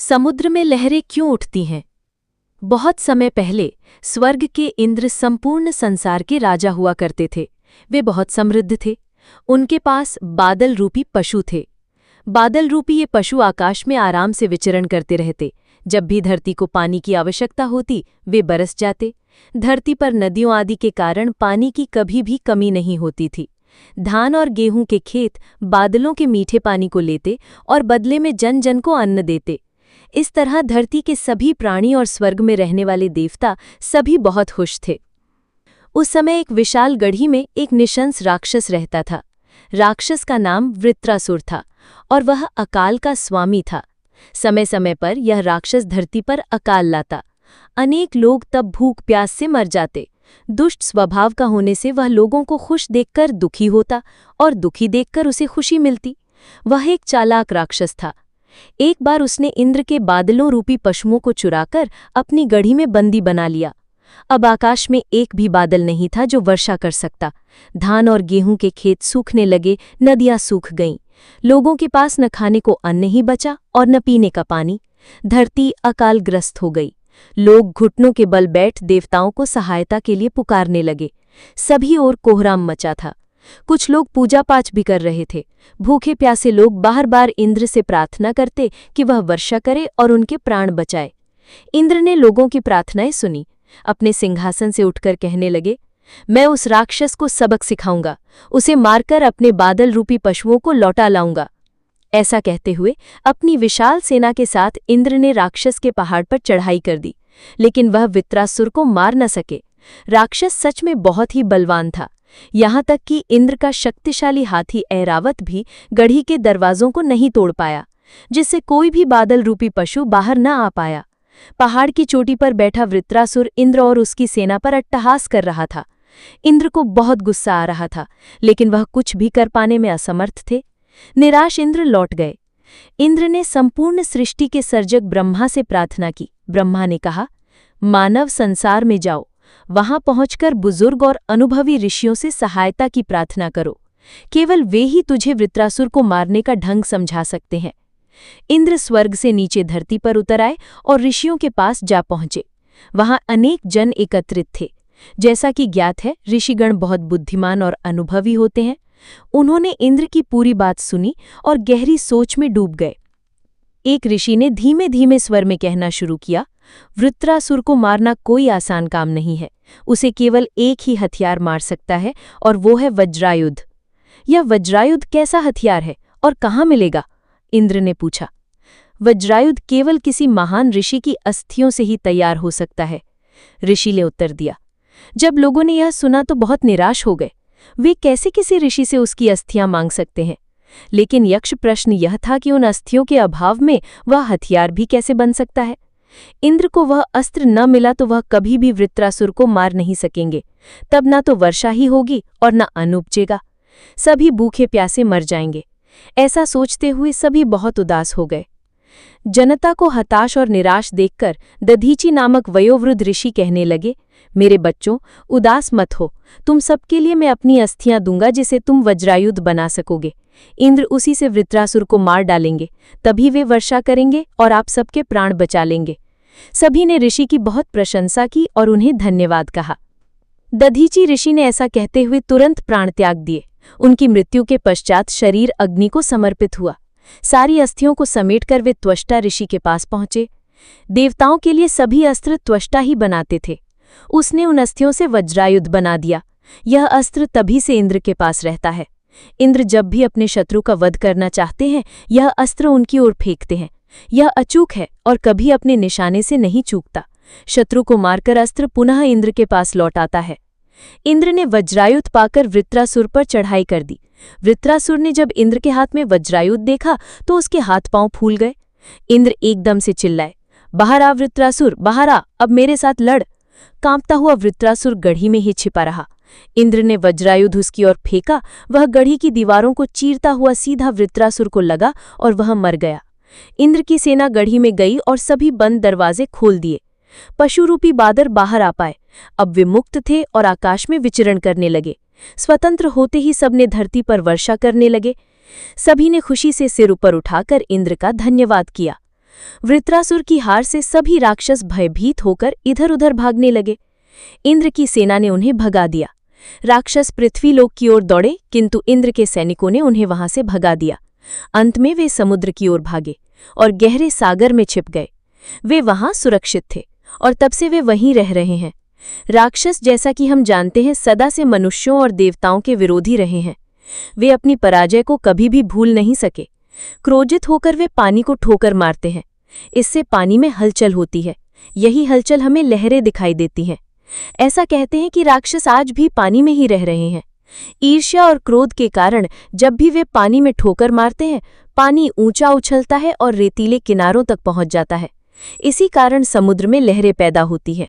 समुद्र में लहरें क्यों उठती हैं? बहुत समय पहले स्वर्ग के इंद्र संपूर्ण संसार के राजा हुआ करते थे। वे बहुत समृद्ध थे। उनके पास बादल रूपी पशु थे। बादल रूपी ये पशु आकाश में आराम से विचरण करते रहते। जब भी धरती को पानी की आवश्यकता होती, वे बरस जाते। धरती पर नदियों आदि के कारण पानी की कभी भी कमी नहीं होती थी। धान और गेहूं के खेत बादलों के मीठे पानी को लेते और बदले में जन जन को अन्न देते। इस तरह धरती के सभी प्राणी और स्वर्ग में रहने वाले देवता सभी बहुत खुश थे। उस समय एक विशाल गढ़ी में एक निशंस राक्षस रहता था। राक्षस का नाम वृत्रासुर था और वह अकाल का स्वामी था। समय समय पर यह राक्षस धरती पर अकाल लाता। अनेक लोग तब भूख प्यास से मर जाते। दुष्ट स्वभाव का होने से वह लोगों को खुश देखकर दुखी होता और दुखी देखकर उसे खुशी मिलती। वह एक चालाक राक्षस था। एक बार उसने इंद्र के बादलों रूपी पशुओं को चुराकर अपनी गढ़ी में बंदी बना लिया। अब आकाश में एक भी बादल नहीं था जो वर्षा कर सकता। धान और गेहूं के खेत सूखने लगे, नदियां सूख गईं। लोगों के पास न खाने को अन्न ही बचा और न पीने का पानी। धरती अकालग्रस्त हो गई। लोग घुटनों के बल बैठ देवताओं को सहायता के लिए पुकारने लगे। सभी ओर कोहराम मचा था। कुछ लोग पूजा पाठ भी कर रहे थे। भूखे प्यासे लोग बार बार इंद्र से प्रार्थना करते कि वह वर्षा करे और उनके प्राण बचाए। इंद्र ने लोगों की प्रार्थनाएं सुनी। अपने सिंहासन से उठकर कहने लगे, मैं उस राक्षस को सबक सिखाऊंगा। उसे मारकर अपने बादल रूपी पशुओं को लौटा लाऊंगा। ऐसा कहते हुए अपनी विशाल सेना के साथ इंद्र ने राक्षस के पहाड़ पर चढ़ाई कर दी, लेकिन वह वृत्रासुर को मार न सके। राक्षस सच में बहुत ही बलवान था। यहाँ तक कि इंद्र का शक्तिशाली हाथी ऐरावत भी गढ़ी के दरवाजों को नहीं तोड़ पाया, जिससे कोई भी बादल रूपी पशु बाहर न आ पाया। पहाड़ की चोटी पर बैठा वृत्रासुर इंद्र और उसकी सेना पर अट्टहास कर रहा था। इंद्र को बहुत गुस्सा आ रहा था, लेकिन वह कुछ भी कर पाने में असमर्थ थे। निराश इंद्र लौट गए। इंद्र ने संपूर्ण सृष्टि के सर्जक ब्रह्मा से प्रार्थना की। ब्रह्मा ने कहा, मानव संसार में जाओ, वहां पहुंचकर बुजुर्ग और अनुभवी ऋषियों से सहायता की प्रार्थना करो। केवल वे ही तुझे वृत्रासुर को मारने का ढंग समझा सकते हैं। इंद्र स्वर्ग से नीचे धरती पर उतर आए और ऋषियों के पास जा पहुंचे। वहां अनेक जन एकत्रित थे। जैसा कि ज्ञात है, ऋषिगण बहुत बुद्धिमान और अनुभवी होते हैं। उन्होंने इंद्र की पूरी बात सुनी और गहरी सोच में डूब गए। एक ऋषि ने धीमे धीमे स्वर में कहना शुरू किया, वृत्रासुर को मारना कोई आसान काम नहीं है। उसे केवल एक ही हथियार मार सकता है और वो है वज्रायुध। यह वज्रायुध कैसा हथियार है और कहाँ मिलेगा? इंद्र ने पूछा। वज्रायुध केवल किसी महान ऋषि की अस्थियों से ही तैयार हो सकता है, ऋषि ने उत्तर दिया। जब लोगों ने यह सुना तो बहुत निराश हो गए। वे कैसे किसी ऋषि से उसकी अस्थियां मांग सकते हैं? लेकिन यक्ष प्रश्न यह था कि उन अस्थियों के अभाव में वह हथियार भी कैसे बन सकता है? इंद्र को वह अस्त्र न मिला तो वह कभी भी वृत्रासुर को मार नहीं सकेंगे। तब न तो वर्षा ही होगी और न अन्न उपजेगा। सभी भूखे प्यासे मर जाएंगे। ऐसा सोचते हुए सभी बहुत उदास हो गए। जनता को हताश और निराश देखकर दधीची नामक वयोवृद्ध ऋषि कहने लगे, मेरे बच्चों, उदास मत हो। तुम सबके लिए मैं अपनी अस्थियां दूंगा जिसे तुम वज्रायुध बना सकोगे। इंद्र उसी से वृत्रासुर को मार डालेंगे। तभी वे वर्षा करेंगे और आप सबके प्राण बचा लेंगे। सभी ने ऋषि की बहुत प्रशंसा की और उन्हें धन्यवाद कहा। दधीची ऋषि ने ऐसा कहते हुए तुरंत प्राण त्याग दिए। उनकी मृत्यु के पश्चात शरीर अग्नि को समर्पित हुआ। सारी अस्थियों को समेटकर वे त्वष्टा ऋषि के पास पहुंचे। देवताओं के लिए सभी अस्त्र त्वष्टा ही बनाते थे। उसने उन अस्थियों से वज्रायुध बना दिया। यह अस्त्र तभी से इंद्र के पास रहता है। इंद्र जब भी अपने शत्रु का वध करना चाहते हैं, यह अस्त्र उनकी ओर फेंकते हैं। यह अचूक है और कभी अपने निशाने से नहीं चूकता। शत्रु को मारकर अस्त्र पुनः इंद्र के पास लौट आता है। इंद्र ने वज्रायुध पाकर वृत्रासुर पर चढ़ाई कर दी। वृत्रासुर ने जब इंद्र के हाथ में वज्रायुध देखा तो उसके हाथ पांव फूल गए। इंद्र एकदम से चिल्लाए, बाहर आ वृत्रासुर, बाहर आ, अब मेरे साथ लड़। कांपता हुआ वृत्रासुर गढ़ी में ही छिपा रहा। इंद्र ने वज्रायुध उसकी ओर फेंका। वह गढ़ी की दीवारों को चीरता हुआ सीधा वृत्रासुर को लगा और वह मर गया। इंद्र की सेना गढ़ी में गई और सभी बंद दरवाजे खोल दिए। पशुरूपी बादर बाहर आ पाए। अब वे मुक्त थे और आकाश में विचरण करने लगे। स्वतंत्र होते ही सबने धरती पर वर्षा करने लगे। सभी ने खुशी से सिर ऊपर उठाकर इंद्र का धन्यवाद किया। वृत्रासुर की हार से सभी राक्षस भयभीत होकर इधर-उधर भागने लगे। इंद्र की सेना ने उन्हें भगा दिया। राक्षस पृथ्वीलोक की ओर दौड़े, किंतु इंद्र के सैनिकों ने उन्हें वहां से भगा दिया। अंत में वे समुद्र की ओर भागे और गहरे सागर में छिप गए। वे वहां सुरक्षित थे और तब से वे वहीं रह रहे हैं। राक्षस, जैसा कि हम जानते हैं, सदा से मनुष्यों और देवताओं के विरोधी रहे हैं। वे अपनी पराजय को कभी भी भूल नहीं सके। क्रोधित होकर वे पानी को ठोकर मारते हैं। इससे पानी में हलचल होती है। यही हलचल हमें लहरें दिखाई देती हैं। ऐसा कहते हैं कि राक्षस आज भी पानी में ही रह रहे हैं। ईर्ष्या और क्रोध के कारण जब भी वे पानी में ठोकर मारते हैं, पानी ऊंचा उछलता है और रेतीले किनारों तक पहुंच जाता है। इसी कारण समुद्र में लहरें पैदा होती हैं।